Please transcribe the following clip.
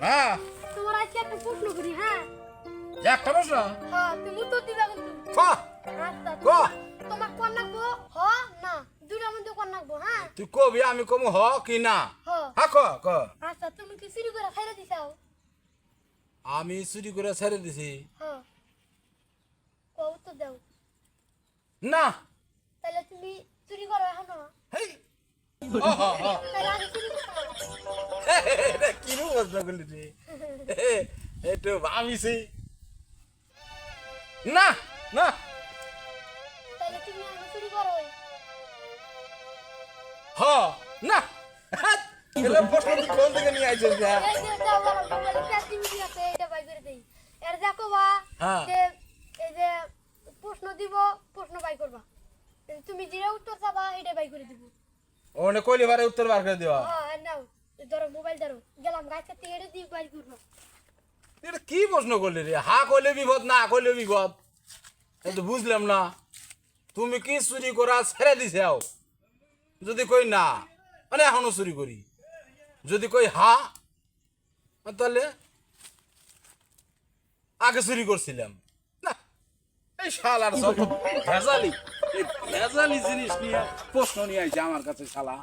হ্যাঁ তোমার আজকে একটা প্রশ্ন করি হ্যাঁ একটা প্রশ্ন হ্যাঁ তুমি উত্তর দিবা কিন্তু ক আচ্ছা ক তোমার কোন নাকবো না দুইটার মধ্যে কোন নাকবো হ্যাঁ তুই কবি আমি কমু হ কি না হ হ্যাঁ ক ক আচ্ছা তুমি কি চুরি করে খাইরা দিছাও আমি চুরি করে ছেড়ে দিছি হ্যাঁ ক উত্তর দাও না তাহলে তুমি চুরি করো এখনো হেই তাহলে আমি চুরি করো কিরু প্রশ্ন করলি রে একটু ভাবিছি না না তাহলে তুমি আমি চুরি করো হ না এলা প্রশ্ন তুই কোন থেকে নিয়ে আইছিস যা এই যে দাও বলো মোবাইলে চ্যাটিং আছে এটা বাই করে দেই এর দেখো বা হ্যাঁ। যে এই যে প্রশ্ন দিব প্রশ্ন বাই করবা তুমি যে উত্তর চাবা এটা বাই করে দিব ওনে কইলি বারে উত্তর বার করে দিবা হ্যাঁ নাও ধরো মোবাইল ধরো গেলাম গাছ কাটতে এটা দিয়ে বাই করবো এটা কি প্রশ্ন করলি রে হা কইলে বিপদ না কইলে বিপদ এই তো বুঝলাম না তুমি কি চুরি করা ছেড়ে দিছাও যদি কই না মানে এখনো চুরি করি যদি কই হা তাহলে আগে চুরি করছিলাম না এই শালার সব ভেজালি এই ভেজালি জিনিস নিয়ে প্রশ্ন নিয়ে আইছে আমার কাছে শালা